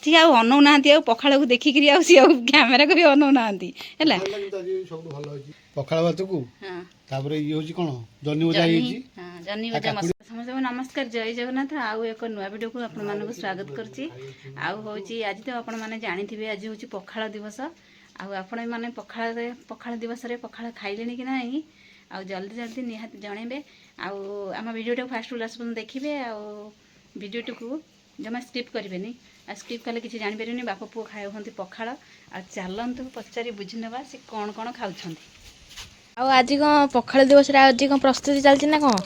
सी आउ अनौना पखाड़ को देखिक क्यमेरा को भी अनौना है पखाड़ भात को ये हूँ कौन जन्नी भजा जन्नी भजा समस्त नमस्कार जय जगन्नाथ आउ एक नुआ वीडियो को आपण मानक स्वागत करछि आज तो आपण माने जानि थिबे आज हूँ पखाड़ दिवस आपण माने पखाड़ दिवस रे पखाड़ खाइलेनी कि नाही आ जल्दी जल्दी निहात जणेबे आम वीडियो फास्ट लास्ट पर्यंत देखिए वीडियो को जमा स्किप करेंगे स्किप कले किसी जापर बाप पुओ खाऊँ पखाड़ आ चलतु पचारि बुझी ना सी कौन कौन खाऊँ आज कौन पखाड़ दिवस आज कौन प्रस्तुति चलती ना कौन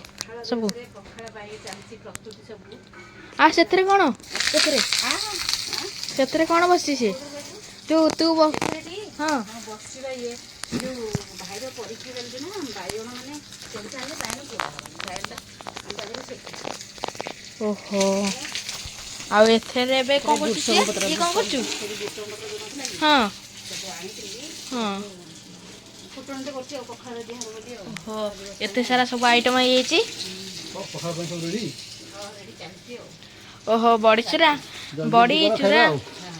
सब पखाड़ चलती प्रस्तुति सब से कौन से कौन बस जो तू हाँ बसवा ये जो भाईर परीक्षा चलती ना बैगण मैंने ओहो आउ एथेरे कौन कर हाँ हाँ एते सारा सब आइटम आई ओहो बड़ी चूरा बड़ी चूरा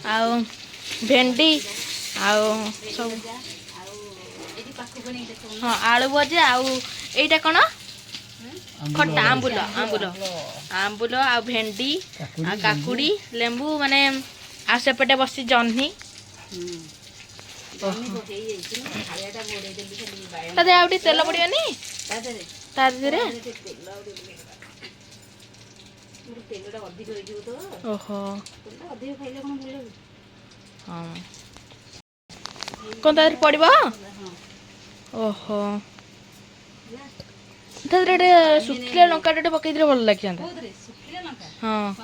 आउ भेंडी आउ सब हाँ आलू भजा आउ एटा कौन खट्टा आंबुल आंबुल आंबुल आ भेंडी आ काकुड़ी लेंबू माने आ सेपटे बसी जह्नी आउटी तेल पड़िबनी ओहो हाँ कौन तार पड़ब ओहो सुखिला लंका पकई भल लगे हाँ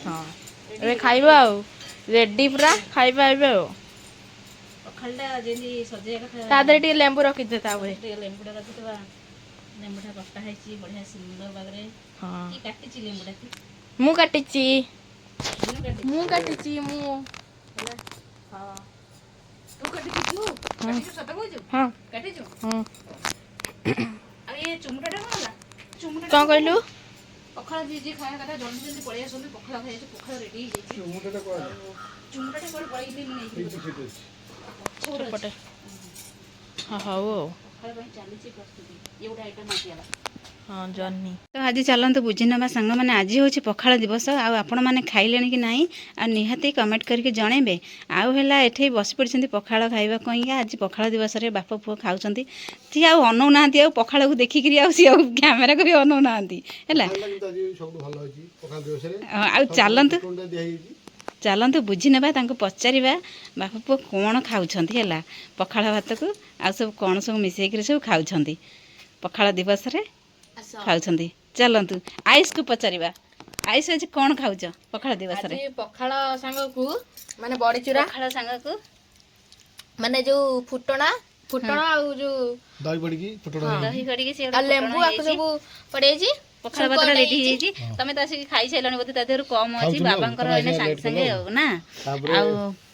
हाँ ए खाइबा रेडी पूरा खाइबा एबे टे लेंबू रखी दे लेंबुटा रखिदेवा लेंबुटा कटा है बढ़िया सुंदर बागरे हाँ की काटिची लेंबुटा की मु काटिची मु हाँ तू काटिछु सत कहजु हाँ काटिछु हाँ आ ये चुमटाटा कोला कौन कहलु पखाड़ जी खाया कथा जल्दी जल्दी पळै आसोनी पखाड़ खाइ पखाड़ रेडी हो जाई चुमटाटा कोला पळै नहीं पटे हाँ हाँ हाँ जन्नी तो आज चलते बुझी ना सांग मैंने आज हूँ पखाड़ दिवस आपण मैंने खाइले कि ना आ निहाती कमेंट करके जनइबे आठे बस पड़ी पखाड़ खावा कहीं आज पखाड़ दिवस रे बाप पुओ खाऊँ सी अनौना पखाड़ को देखिक क्यमेरा को भी अनौना है चलतु चलतु बुझी ना पचार बाप पुओ कौन खाऊँ है पखाड़ भात को आ सब कौन सब मिसेक सब खाऊँ पखाड़ दिवस रे खाऊँ चलतु आयुष को पचार आयुष आज कौन खाऊच पखाड़ दिवस रे पखाड़ सांग को माने बड़ी चूरा पखाड़ सांग को माने जो फुटना आ जो दही पड़ी फुटना दही कड़ी से लेंबू आको सब पड़े जी पखाड़ भात रेडी होई तमे त आसी खाई सैलनी बोते ता देहरु कम अछि बाबांकर एने संग संगे हो ना आ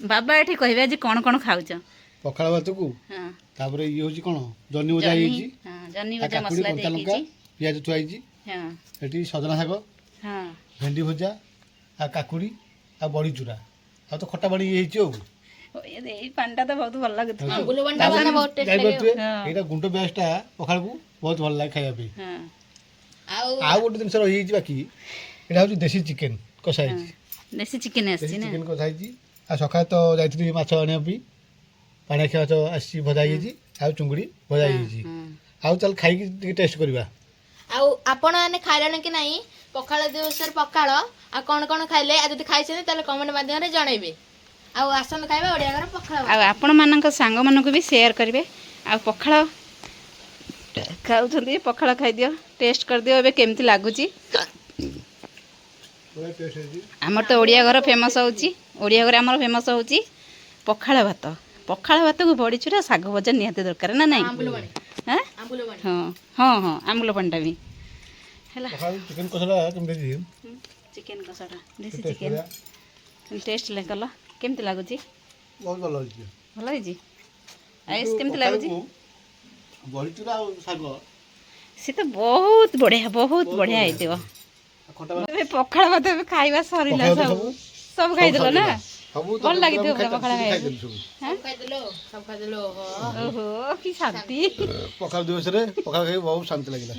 बाबा एठी कहबे आज कौन कौन खाऊच पखाड़ भात को हां तापर ये होची कोन जन्नी भजा होईची हां जन्नी भजा मसला देकी पियाज थुआईची हां एठी सजना शाग हां भेंडी भजा आ काकुड़ी आ बड़ी चूरा आ तो खट्टा बड़ी होईची ओ ये पांडा तो बहुत भल लागत आंबुल बंडा माने बहुत टेस्ट लागे एटा गुंड बेस्टा पखाड़ को बहुत भल लागे खाया पे हां आ गोटे दिन रही बाकी एटा हूँ देसी चिकेन कषाई देसी चिकेन आसी ना चिकेन कषाई आ सका तो जाइथि माछ आनिया पी पानी खिया तो आसी भजा होईची आ चुंगड़ी भजा होईची आ चल खाई टेस्ट करबा आपण माने खाइलन कि नहीं पखाड़ दिवस पखाड़ आ कौन कौन खाइले आ जदि खाइछन ताले कमेंट माध्यम रे जणैबे आ आसन खाइबा ओडिया घर पखाड़ आ आपण मानक सांग मानक भी शेयर करबे आ पखाड़ खाऊँ पखाड़ खाई दियो टेस्ट कर दियो एबे केमती लागुची आमर तो ओडिया घर फेमस होची ओडिया घर आमर फेमस होची पखाड़ भात को बड़ी चूरा साग भजा निहाती दरकार ना नहीं हां हाँ हाँ हाँ आंबुल पंडा भी हैला चिकेन कषाटा केमते जी चिकेन कषाटा देसी चिकेन टेस्ट ले कला केमती लागुची बहुत भल होची भल होची आइस केमती लागुची बड़ी चूरा साग ସେ ତ ବହୁତ ବଢିଆ ହେଇଥିବ। ଏବେ ପଖାଳ ଭାତ ଏବେ ଖାଇବା ସରିଲା, ସବୁ ଖାଇଦେଲ ନା? ଭଲ ଲାଗିଥିବ ପୁରା ପଖାଳ ଖାଇବାକୁ। ଓହୋ କି ଶାନ୍ତି। ପଖାଳ ଦିବସରେ ପଖାଳ ଖାଇ ବହୁତ ଶାନ୍ତି ଲାଗିଲା।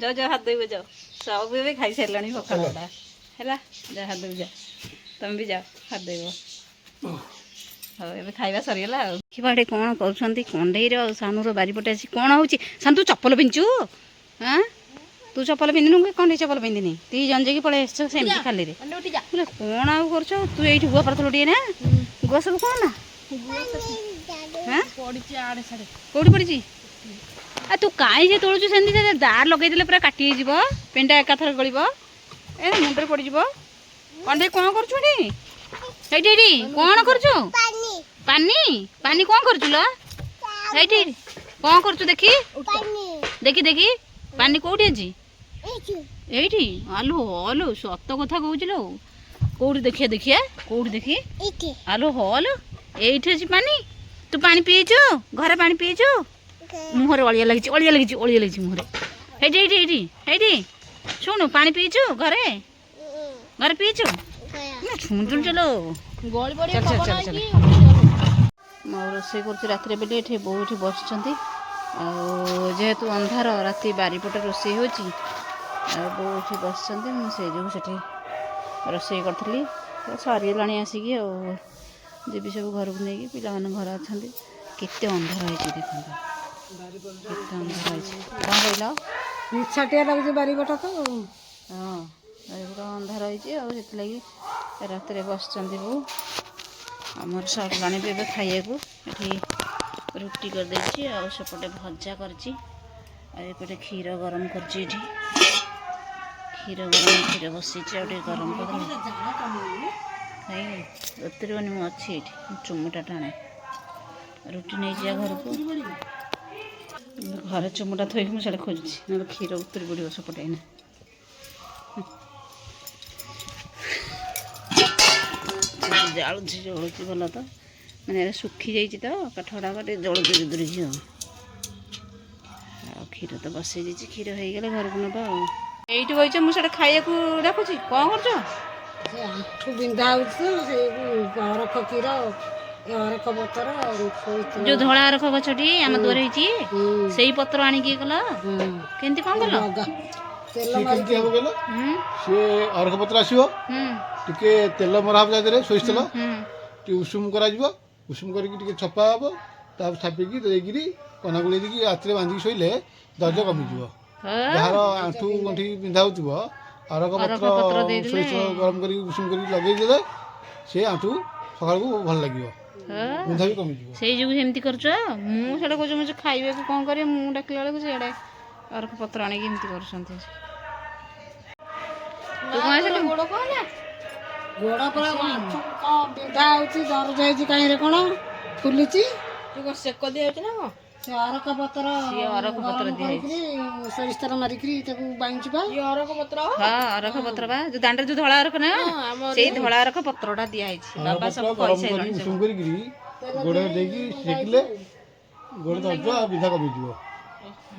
ଯାଅ ଯାଅ ହାତ ଧୋଇବ ଯାଅ, ସବୁ ଏବେ ଖାଇସାରିଲାଣି ପଖାଳଟା ହେଲା। ଯାଅ ହାତ ଧୋଇବ, ଯାଅ ତମେ ବି ଯାଅ ହାତ ଧୋଇବ। ହଉ ଏବେ ଖାଇବା ସରିଗଲା ଆଉ। ଦେଖିବା ଏଠି କ'ଣ କରୁଛନ୍ତି କଣ୍ଢେଇର ଆଉ ସାନୁର ବାରିପଟେ ଆସି କ'ଣ ହେଉଛି। ସାନୁ ତୁ ଚପଲ ପିନ୍ଧଛୁ? ହଁ ତୁ ଚପଲ ପିନ୍ଧିନୁ କି କଣ୍ଢେଇ ଚପଲ ପିନ୍ଧିନି? ତୁ ଜଞ୍ଜେଇକି ପଳେଇ ଆସିଛ ସେମିତି ଖାଲିରେ। ବୋଲେ କ'ଣ ଆଉ କରୁଛ? ତୁ ଏଇଠି ଗୁଆ ପାରୁଥିଲୁ ଟିକେ ନା? ଗୁଆ ସବୁ କ'ଣ ନା? କୋଉଠି ପଡ଼ିଛି? ଆଉ ତୁ କାହିଁ ଯେ ତୋଳୁଛୁ ସେମିତି? ଦାର ଲଗେଇଦେଲେ ପୁରା କାଟି ହେଇଯିବ, ପେଣ୍ଟା ଏକାଥରେ ଗଳିବ, ଏ ମୁଣ୍ଡରେ ପଡ଼ିଯିବ। କଣ୍ଢେଇ କ'ଣ କରୁଛୁ ଏଠି? ସେଇଠି ଏଇଠି କ'ଣ କରୁଛୁ? ପାନି ପାନି କ'ଣ କରୁଛୁ ଲୋ? ସେଇଠି କ'ଣ କରୁଛୁ? ଦେଖି ଦେଖି ଦେଖି ପାନି କୋଉଠି ଅଛି? ଏଇଠି। ଆଲୁ ହଲୁ ସତ କଥା କହୁଛି ଲୋ। କୋଉଠି ଦେଖିଆ ଦେଖିଆ କୋଉଠି ଦେଖି? ଆଲୁ ହଲୁ ଏଇଠି ଅଛି ପାନି। ତୁ ପାଣି ପିଇଛୁ? ଘରେ ପାଣି ପିଇଛୁ? ମୁହଁରେ ଅଳିଆ ଲାଗିଛି, ଅଳିଆ ଲାଗିଛି, ଅଳିଆ ଲାଗିଛି ମୁହଁରେ। ହେଇଠି ହେଇଠି ହେଇଠି ହେଇଠି ଶୁଣୁ, ପାଣି ପିଇଛୁ? ଘରେ ଘରେ ପିଇଛୁ? ଶୁଣୁଛୁ ଚଲୋ ମୁଁ ରୋଷେଇ କରୁଛି ରାତିରେ ବୋଲି। ଏଠି ବୋଉ ଏଠି ବସିଛନ୍ତି। ଆଉ ଯେହେତୁ ଅନ୍ଧାର ରାତି ବାରିପଟେ ରୋଷେଇ ହେଉଛି, ଆଉ ବୋଉ ଏଠି ବସିଛନ୍ତି। ମୁଁ ସେଇ ଯୋଗୁଁ ସେଠି ରୋଷେଇ କରିଥିଲି। ସରିଗଲାଣି ଆସିକି, ଆଉ ଯିବି ସବୁ ଘରକୁ ନେଇକି। ପିଲାମାନେ ଘରେ ଅଛନ୍ତି। କେତେ ଅନ୍ଧାର ହେଇଛି ଦେଖନ୍ତୁ, କେତେ ଅନ୍ଧାର ହେଇଛି। କ'ଣ କହିଲ? ନିଛାଟିଆ ଲାଗୁଛି ବାରିପଟ ତ। ହଁ ବାରିପଟ ଅନ୍ଧାର ହେଇଛି, ଆଉ ସେଥିଲାଗି ରାତିରେ ବସିଛନ୍ତି ବୋଉ। ଆମର ସରିଲାଣି ବି ଏବେ ଖାଇବାକୁ। ଏଠି ରୁଟି କରିଦେଇଛି, ଆଉ ସେପଟେ ଭଜା କରିଛି, ଆଉ ଏପଟେ କ୍ଷୀର ଗରମ କରିଛି। ଏଠି କ୍ଷୀର ବସିଛି, ଆଉ ଟିକେ ଗରମ କରିଦେଲି। ଖାଇ ଉତରିବନି, ମୁଁ ଅଛି ଏଇଠି, ଚୁମୁଟା ଟାଣେ। ରୁଟି ନେଇଯିବା ଘରକୁ। ଘରେ ଚୁମୁଟା ଥୋଇକି ମୁଁ ସେଟା ଖୋଜୁଛି, ନହେଲେ କ୍ଷୀର ଉତରି ପଡ଼ିବ ସେପଟେ ଏଇନା। ଜଳୁଛି ଭଲ ତ, ମାନେ ଏଟା ଶୁଖି ଯାଇଛି ତ କାଠ ଗୁଡ଼ାକ, ଟିକେ ଜଳୁଛି ଦୁରିକି। ଆଉ କ୍ଷୀର ତ ବସେଇ ଦେଇଛି, କ୍ଷୀର ହେଇଗଲେ ଘରକୁ ନେବା ଆଉ। ଏଇଠି ବଇଛ, ମୁଁ ସେଟା ଖାଇବାକୁ ଡାକୁଛି। କ'ଣ କରୁଛ? ସେ ଆଣ୍ଠୁ ବିନ୍ଧା ହଉଛି ତ, ସେଇ ଅରଖ କ୍ଷୀର, ଅରଖ ପତ୍ର, ଯୋଉ ଧଳା ଅରଖ ଗଛଟି ଆମ ଦୁଆରେ ହେଇଛି, ସେଇ ପତ୍ର ଆଣିକି କଲ? କେମିତି କ'ଣ କଲ? ତେଲ କେମିତି ହବ କହିଲ? ସିଏ ଅରଖ ପତ୍ର ଆସିବ, ଟିକେ ତେଲ ମରା ହବ ତା ଦେହରେ, ସୋରିଷ ତେଲ ଟିକେ ଉଷୁମ କରାଯିବ। ଉଷୁମ କରିକି ଟିକେ ଛପା ହବ, ତାପରେ ଛାପିକି ଦେଇକିରି କନା ଗୁଳେଇ ଦେଇକି ରାତିରେ ବାନ୍ଧିକି ଶୋଇଲେ ଦର୍ଜ କମିଯିବ। ଯାହାର ଆଣ୍ଠୁ ଗଣ୍ଠି ବିନ୍ଧା ହେଉଥିବ, ଅରଖ ପତ୍ର ସୋରିଷ ଗରମ କରିକି ଉଷୁମ କରିକି ଲଗେଇ ଦେଲେ ସେ ଆଣ୍ଠୁ ସକାଳକୁ ଭଲ ଲାଗିବ, ବିନ୍ଧା ବି କମିଯିବ। ସେଇ ଯୋଗୁଁ ସେମିତି କରୁଛ? ମୁଁ ସେଟା କହୁଛି ମୁଁ ଖାଇବାକୁ କ'ଣ କରିବି, ମୁଁ ଡାକିଲା ବେଳକୁ ସେଆଡ଼େ ଅରଖ ପତ୍ର ଆଣିକି ଏମିତି କରୁଛନ୍ତି। ତୁ କ'ଣ ଆସିଲୁ? ଗୋଡ଼ ପରା ଆଣ୍ଠୁ କ'ଣ ବିନ୍ଧା ହେଉଛି, ଦରଜ ହେଇଛି କାହିଁରେ କ'ଣ ଫୁଲିଛି। ସେକ ଦିଆଯାଉଛି ନା କ'ଣ? ସେ ଅରଖ ପତ୍ର ଦିଆହେଇଛି, ସୋରିଷ ତେଲ ମାରିକିରି ତାକୁ ବାଇଁଛି ବା। ଅରଖ ପତ୍ର? ହଁ ଅରଖ ପତ୍ର ବା, ଯୋଉ ଦାଣ୍ଡରେ ଯୋଉ ଧଳା ଅରଖ ନା, ସେଇ ଧଳା ଅରଖ ପତ୍ରଟା ଦିଆହେଇଛି। ବାବା ସବୁ କହିସାରିଲାଣି। ଉଷୁମ କରିକିରି ଗୋଡ଼ରେ ଦେଇକି ସେକିଲେ ଗୋଡ଼ ଦର୍ଜ ଆଉ ବିନ୍ଧା କମିଯିବ।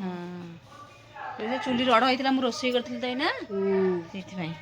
ହଁ ଚୁଲି ରଡ଼ ହେଇଥିଲା, ମୁଁ ରୋଷେଇ କରିଥିଲି ତ ଏଇନା, ସେଇଥିପାଇଁ।